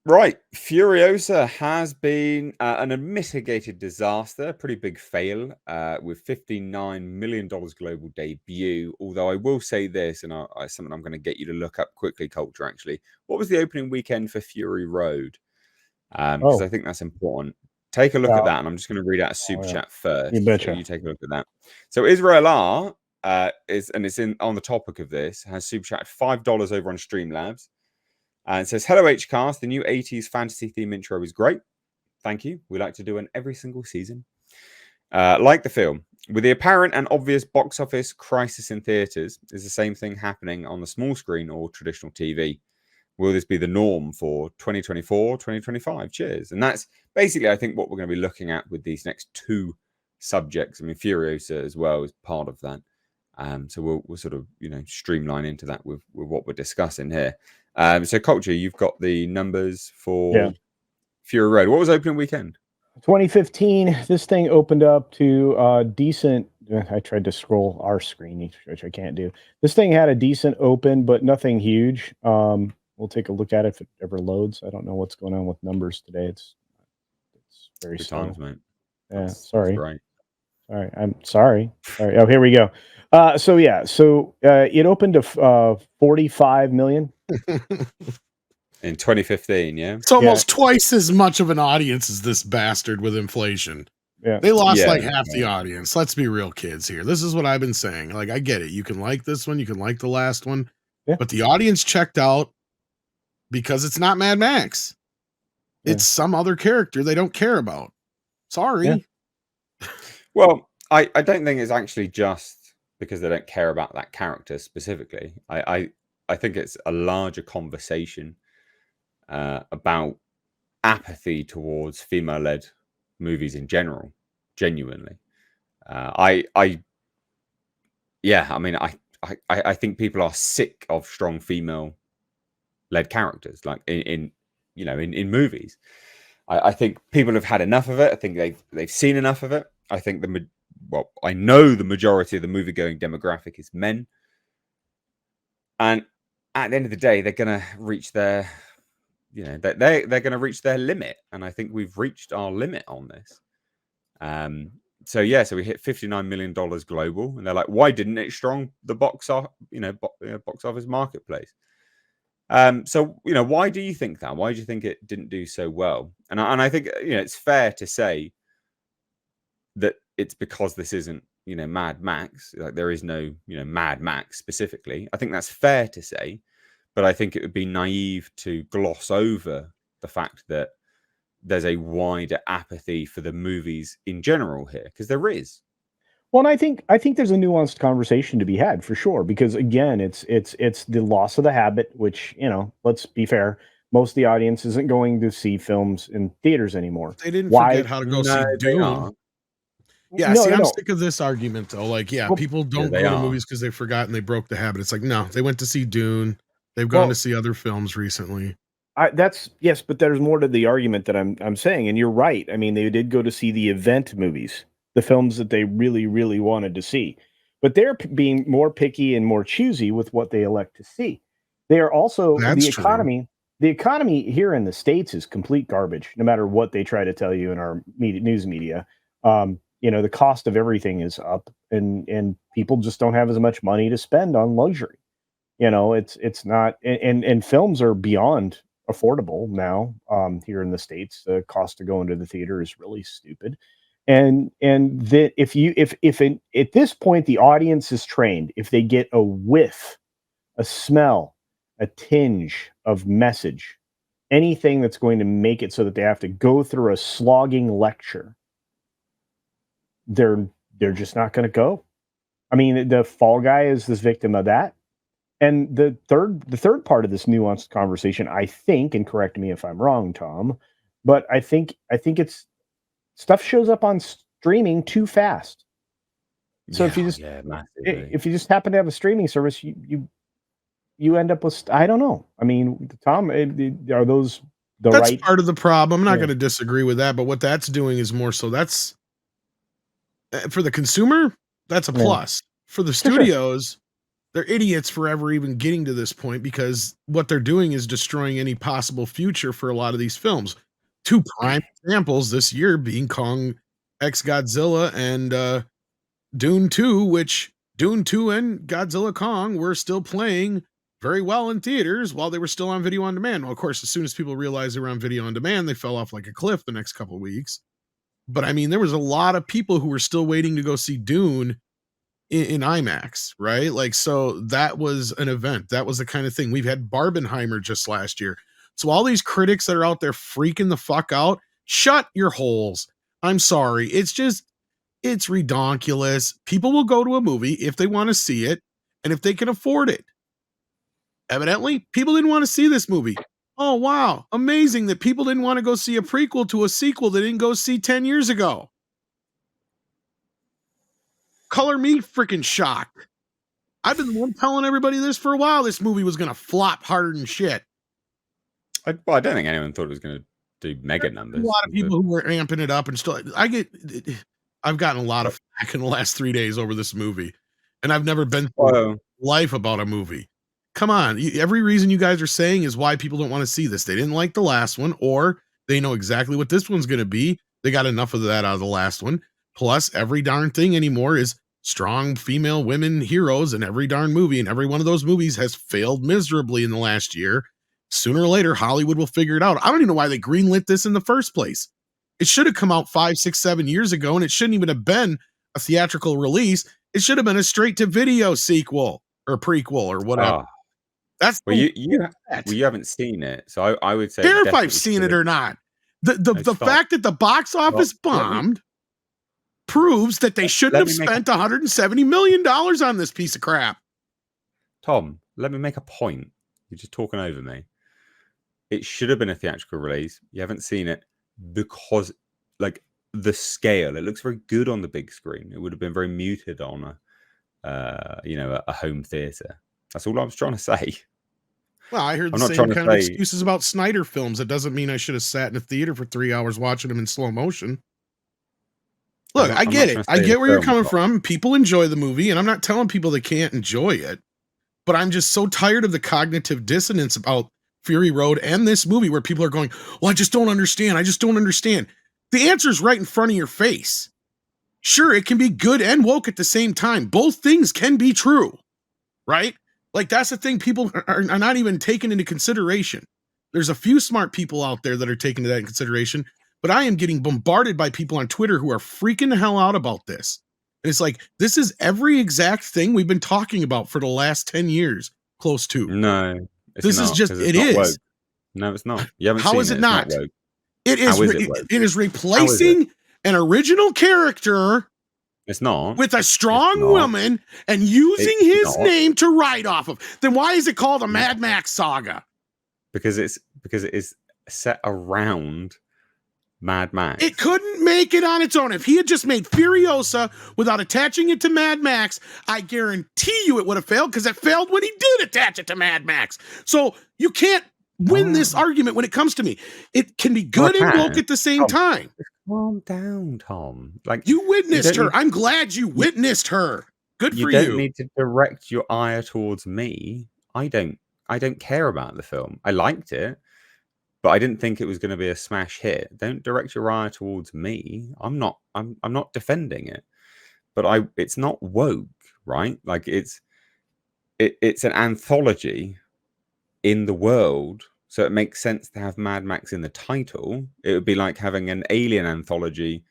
Right, Furiosa has been an unmitigated disaster, a pretty big fail with $59 million global debut. Although I will say this, and something I'm going to get you to look up quickly, Culture, actually. What was the opening weekend for Fury Road? Because Oh, I think that's important. Take a look at yeah. that, and I'm just going to read out a super Oh, yeah. chat You first. So betcha. you take a look at that. So Israel R it's in on the topic of this, has super chat $5 over on Streamlabs. And it says, hello, HCast. The new 80s fantasy theme intro is great. Thank you. We like to do one every single season. Like the film. With the apparent and obvious box office crisis in theatres, is the same thing happening on the small screen or traditional TV? Will this be the norm for 2024, 2025? Cheers. And that's basically, I think, what we're going to be looking at with these next two subjects. I mean, Furiosa as well is part of that. So we'll sort of streamline into that with what we're discussing here. So Culture, you've got the numbers Yeah. for Fury Road. What was opening weekend? 2015, this thing opened up to decent. I tried to scroll our screen, which I can't do. This thing had a decent open, but nothing huge. We'll take a look at it if it ever loads. I don't know what's going on with numbers today. It's very Good slow. times, mate. Yeah, That's sorry. great. Sorry, I'm sorry. Sorry. Oh, here we go. So yeah, it opened to 45 million. In 2015, yeah, It's almost twice as much of an audience as this bastard with inflation. Yeah, They lost yeah, like half the audience. Let's be real, kids here. This is what I've been saying. Like, I get it. You can like this one, you can like the last one, Yeah. but the audience checked out because it's not Mad Max. Yeah. It's some other character they don't care about. Sorry. Yeah. Well, I don't think it's actually just because they don't care about that character specifically. I think it's a larger conversation about apathy towards female-led movies in general. Genuinely, yeah. I mean, I think people are sick of strong female-led characters, like in movies. I think people have had enough of it. I think they've seen enough of it. I think I know the majority of the movie-going demographic is men, and at the end of the day, they're going to reach their, they're going to reach their limit, and I think we've reached our limit on this. So we hit $59 million global, and they're like, why didn't it strong the box office marketplace? So why do you think that? Why do you think it didn't do so well? And I think it's fair to say that it's because this isn't Mad Max. Like, there is no Mad Max specifically. I think that's fair to say, but I think it would be naive to gloss over the fact that there's a wider apathy for the movies in general here, because there is. Well, and I think there's a nuanced conversation to be had for sure, because again, it's the loss of the habit, which, let's be fair, most of the audience isn't going to see films in theaters anymore. They didn't Why? forget how to go see No, they Dune. are. Yeah, No, see, no, I'm no. sick of this argument though. Like, yeah, Well, people don't they go to are. movies because they've forgotten they broke the habit. It's like, no, they went to see Dune. They've gone to see other films recently. That's yes, but there's more to the argument that I'm saying, and you're right. I mean, they did go to see the event movies, the films that they really, really wanted to see, but they're being more picky and more choosy with what they elect to see. They are also That's true. The economy here in the States is complete garbage, no matter what they try to tell you in our news media. The cost of everything is up, and people just don't have as much money to spend on luxury. It's not, and films are beyond affordable now. Here in the States, the cost to go into the theater is really stupid. And that if at this point the audience is trained, if they get a whiff, a smell, a tinge of message, anything that's going to make it so that they have to go through a slogging lecture, they're just not going to go. I mean, the Fall Guy is this victim of that. And the third part of this nuanced conversation, I think, and correct me if I'm wrong, Tom, but I think it's stuff shows up on streaming too fast. So if you just happen to have a streaming service, you end up with, I don't know. I mean, Tom, are those that's part of the problem? I'm not going to disagree with that, but what that's doing is more so that's for the consumer. That's a plus for the studios. they're idiots for ever even getting to this point, because what they're doing is destroying any possible future for a lot of these films. Two prime examples this year being Kong X Godzilla and Dune 2, which Dune 2 and Godzilla Kong were still playing very well in theaters while they were still on video on demand. Well, of course, as soon as people realized they were on video on demand, they fell off like a cliff the next couple of weeks. But I mean, there was a lot of people who were still waiting to go see Dune in IMAX, right? Like, so that was an event. That was the kind of thing. We've had Barbenheimer just last year. So all these critics that are out there freaking the fuck out, shut your holes. I'm sorry. It's redonkulous. People will go to a movie if they want to see it and if they can afford it. Evidently, people didn't want to see this movie. Oh, wow. Amazing that people didn't want to go see a prequel to a sequel they didn't go see 10 years ago. Color me freaking shocked. I've been the one telling everybody this for a while. This movie was going to flop harder than shit. I don't think anyone thought it was going to do mega numbers. A lot of people who were amping it up and still. I've gotten a lot of flack in the last 3 days over this movie, and I've never been through life about a movie. Come on, every reason you guys are saying is why people don't want to see this. They didn't like the last one, or they know exactly what this one's going to be. They got enough of that out of the last one. Plus, every darn thing anymore is strong female women heroes in every darn movie, and every one of those movies has failed miserably in the last year. Sooner or later, Hollywood will figure it out. I don't even know why they greenlit this in the first place. It should have come out 5, 6, 7 years ago, and it shouldn't even have been a theatrical release. It should have been a straight-to-video sequel or prequel or whatever. That's you haven't seen it, so I would say. Care if I've seen it or not. The fact that the box office bombed proves that they shouldn't have spent $170 million on this piece of crap. Tom, let me make a point. You're just talking over me. It should have been a theatrical release. You haven't seen it because, like, the scale. It looks very good on the big screen. It would have been very muted on a home theater. That's all I was trying to say. Well, I heard the same kind of excuses about Snyder films. It doesn't mean I should have sat in a theater for 3 hours watching them in slow motion. Look, I get it. I get where you're coming from. People enjoy the movie, and I'm not telling people they can't enjoy it. But I'm just so tired of the cognitive dissonance about Fury Road and this movie where people are going, well, I just don't understand. I just don't understand. The answer is right in front of your face. Sure, it can be good and woke at the same time. Both things can be true, right? Like, that's the thing people are not even taking into consideration. There's a few smart people out there that are taking that in consideration, but I am getting bombarded by people on Twitter who are freaking the hell out about this. And it's like, this is every exact thing we've been talking about for the last 10 years, close to. No. This is just, it is. Woke. No, it's not. You haven't seen it. How is it not? It is replacing an original character. It's not. With a strong woman and using his name to write off of. Then why is it called a Mad Max saga? Because it is set around Mad Max. It couldn't make it on its own. If he had just made Furiosa without attaching it to Mad Max, I guarantee you it would have failed, because it failed when he did attach it to Mad Max. So you can't win this argument when it comes to me. It can be good and woke at the same time. Calm down, Tom. Like, you witnessed her. I'm glad you witnessed her. Good for you. You don't need to direct your ire towards me. I don't care about the film. I liked it, but I didn't think it was going to be a smash hit. Don't direct your ire towards me. I'm not defending it. But it's not woke, right? Like, it's an anthology in the world. So it makes sense to have Mad Max in the title. It would be like having an Alien anthology,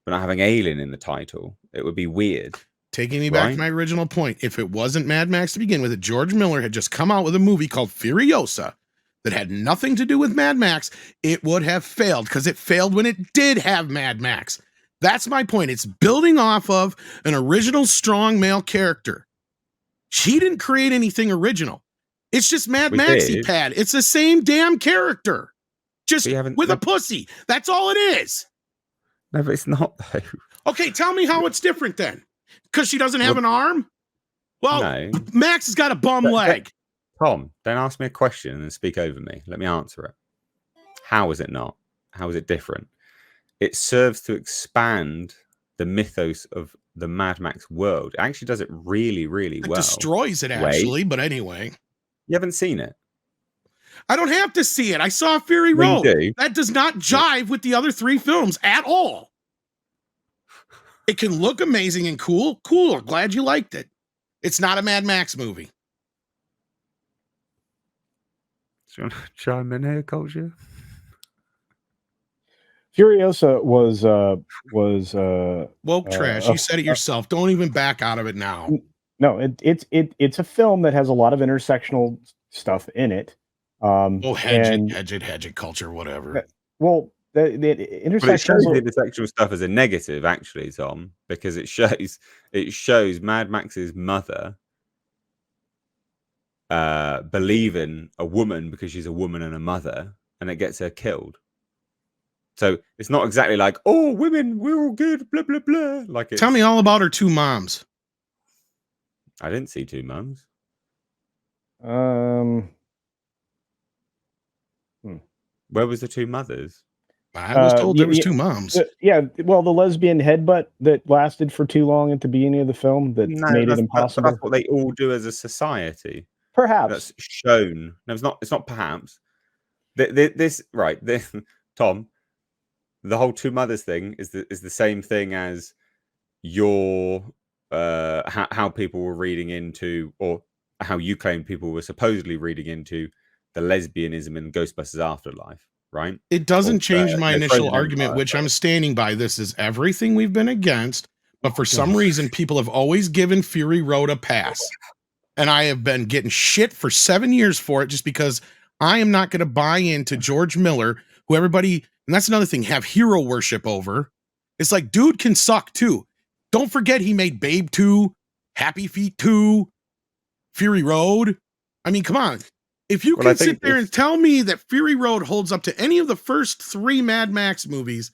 but not having Alien in the title. It would be weird. Taking me back to my original point. If it wasn't Mad Max to begin with, George Miller had just come out with a movie called Furiosa that had nothing to do with Mad Max, it would have failed, because it failed when it did have Mad Max. That's my point. It's building off of an original strong male character. She didn't create anything original. It's just Mad Maxy pad. It's the same damn character, just with a pussy. That's all it is. No, but it's not, though. Okay, tell me how it's different then. Because she doesn't have an arm? Well, no. Max has got a bum leg. Tom, don't ask me a question and then speak over me. Let me answer it. How is it not? How is it different? It serves to expand the mythos of the Mad Max world. It actually does it really, really well. It destroys it, actually, but anyway. You haven't seen it? I don't have to see it. I saw Fury Road. That does not jive with the other 3 films at all. It can look amazing and cool. Cool. Glad you liked it. It's not a Mad Max movie. Do you want to chime in here, Culture? Furiosa was woke trash. You said it yourself. Don't even back out of it now. No, it's a film that has a lot of intersectional stuff in it. Hedge it, culture, whatever. Well, the intersectional. Well, it shows the intersectional stuff as a negative, actually, Tom, because it shows Mad Max's mother believing a woman because she's a woman and a mother, and it gets her killed. So it's not exactly like, oh, women, we're all good, blah blah blah. Like, tell me all about her 2 moms. I didn't see 2 moms. Where was the 2 mothers? I was told there was 2 moms. Well, the lesbian headbutt that lasted for too long at the beginning of the film made it impossible. That's what they all do as a society. Perhaps that's shown. No, it's not. It's not. Perhaps Tom. The whole 2 mothers thing is the same thing as your how people were reading into, or how you claim people were supposedly reading into, the lesbianism in Ghostbusters Afterlife, right? It doesn't change my initial argument, which I'm standing by. This is everything we've been against, but for some reason, people have always given Fury Road a pass. And I have been getting shit for 7 years for it, just because I am not going to buy into George Miller, who everybody, and that's another thing, have hero worship over. It's like, dude can suck too. Don't forget he made Babe 2, Happy Feet 2, Fury Road. I mean, come on. If you can sit there and tell me that Fury Road holds up to any of the first 3 Mad Max movies,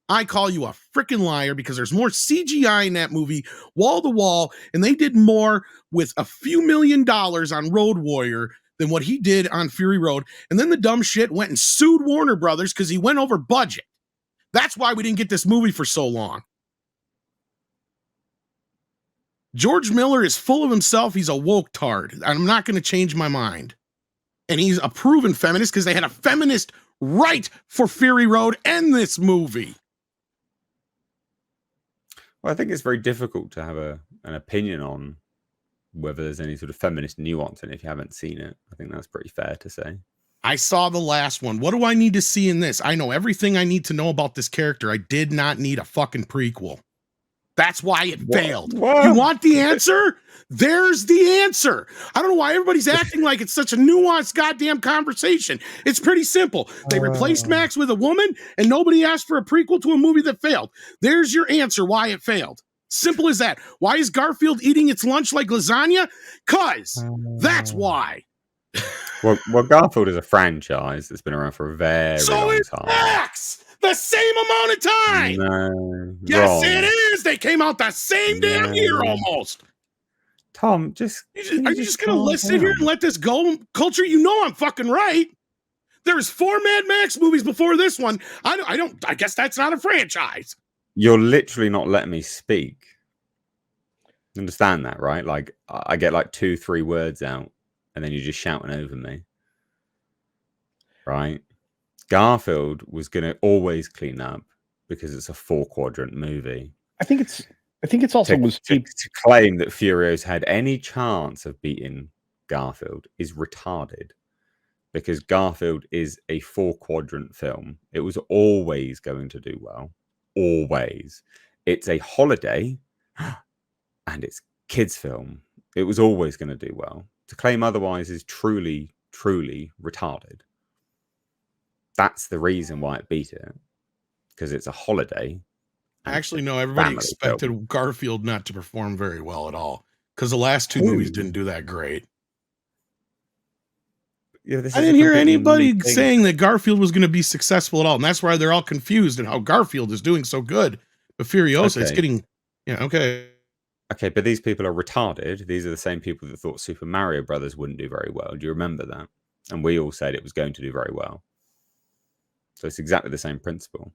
I call you a freaking liar, because there's more CGI in that movie, wall to wall, and they did more with a few $1 million on Road Warrior than what he did on Fury Road. And then the dumb shit went and sued Warner Brothers because he went over budget. That's why we didn't get this movie for so long. George Miller is full of himself. He's a woke tard. I'm not going to change my mind. And he's a proven feminist, because they had a feminist right for Fury Road and this movie. Well, I think it's very difficult to have an opinion on whether there's any sort of feminist nuance in it if you haven't seen it. I think that's pretty fair to say. I saw the last one. What do I need to see in this? I know everything I need to know about this character. I did not need a fucking prequel. That's why it failed. What? You want the answer? There's the answer. I don't know why everybody's acting like it's such a nuanced goddamn conversation. It's pretty simple. They replaced Max with a woman, and nobody asked for a prequel to a movie that failed. There's your answer why it failed. Simple as that. Why is Garfield eating its lunch like lasagna? 'Cause that's why. Well, Garfield is a franchise that's been around for a very long time. Max! The same amount of time. No, yes, wrong. It is. They came out the same damn year almost. Tom, are you just gonna listen here and let this go? Culture, you know I'm fucking right. There's 4 Mad Max movies before this one. I guess that's not a franchise. You're literally not letting me speak. Understand that, right? Like, I get like 2-3 words out, and then you're just shouting over me, right? Garfield was going to always clean up because it's a 4-quadrant movie. I think it's also to claim that Furiosa had any chance of beating Garfield is retarded, because Garfield is a 4-quadrant film. It was always going to do well. Always. It's a holiday and it's kids film. It was always going to do well. To claim otherwise is truly, truly retarded. That's the reason why it beat it, because it's a holiday. Actually, no, everybody expected Garfield not to perform very well at all, because the last 2 movies didn't do that great. Yeah, I didn't hear anybody saying that Garfield was going to be successful at all, and that's why they're all confused and how Garfield is doing so good. But Furiosa is getting, okay, but these people are retarded. These are the same people that thought Super Mario Brothers wouldn't do very well. Do you remember that? And we all said it was going to do very well. So it's exactly the same principle.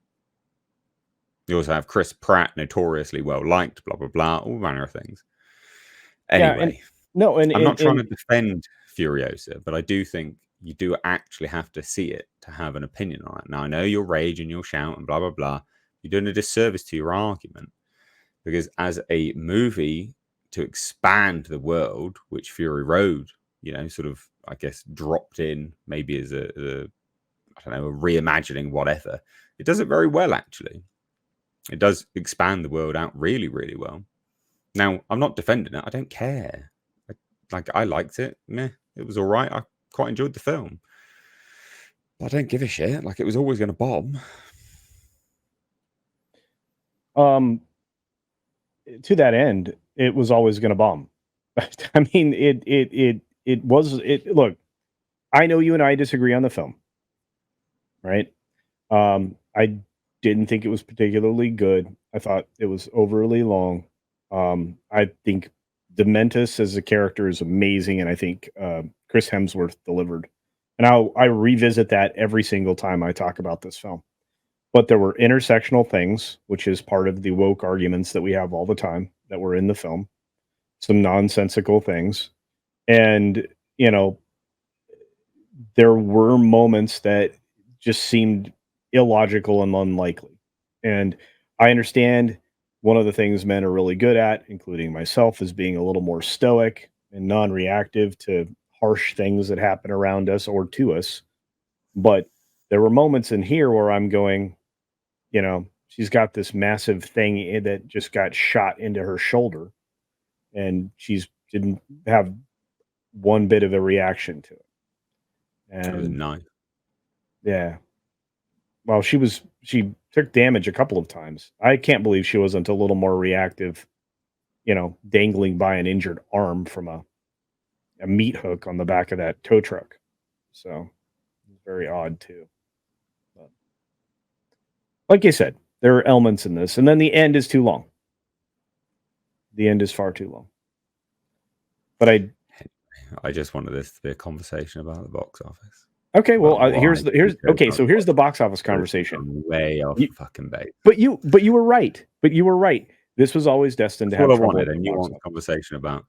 You also have Chris Pratt, notoriously well liked, blah blah blah, all manner of things. Anyway, I'm not trying to defend Furiosa, but I do think you do actually have to see it to have an opinion on it. Now, I know you'll rage and you'll shout and blah blah blah. You're doing a disservice to your argument, because as a movie to expand the world, which Fury Road, sort of, I guess, dropped in maybe as a I don't know, a reimagining, whatever. It does it very well, actually. It does expand the world out really, really well. Now, I'm not defending it. I don't care. I liked it. Meh, it was all right. I quite enjoyed the film. But I don't give a shit. Like, it was always going to bomb. To that end, it was always going to bomb. I mean, it was. Look, I know you and I disagree on the film, right? I didn't think it was particularly good. I thought it was overly long. I think Dementis as a character is amazing, and I think Chris Hemsworth delivered. And I revisit that every single time I talk about this film. But there were intersectional things, which is part of the woke arguments that we have all the time, that were in the film. Some nonsensical things. And, there were moments that just seemed illogical and unlikely. And I understand one of the things men are really good at, including myself, is being a little more stoic and non-reactive to harsh things that happen around us or to us. But there were moments in here where I'm going, she's got this massive thing that just got shot into her shoulder, and she didn't have one bit of a reaction to it. And it was nice. Yeah. Well, she took damage a couple of times. I can't believe she wasn't a little more reactive, dangling by an injured arm from a meat hook on the back of that tow truck. So it's very odd too. But, like you said, there are elements in this, and then the end is too long. The end is far too long. But I just wanted this to be a conversation about the box office. Okay, well, here's the box office conversation. Way off fucking base. But you were right. This was always destined to have trouble. I wanted, and you want a conversation about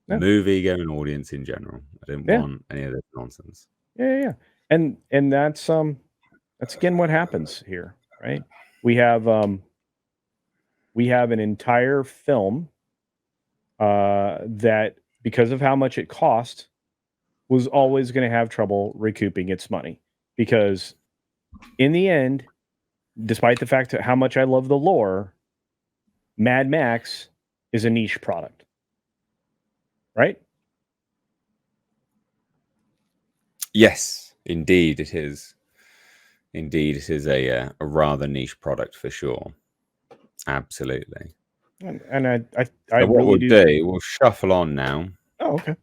movie-going audience in general. I didn't want any of this nonsense. Yeah. And that's again what happens here, right? We have an entire film that, because of how much it cost, was always going to have trouble recouping its money, because in the end, despite the fact that how much I love the lore, Mad Max is a niche product, right? Yes, indeed it is. Indeed, it is a rather niche product for sure. Absolutely. And I so what we'll do, we'll shuffle on now. Oh, okay.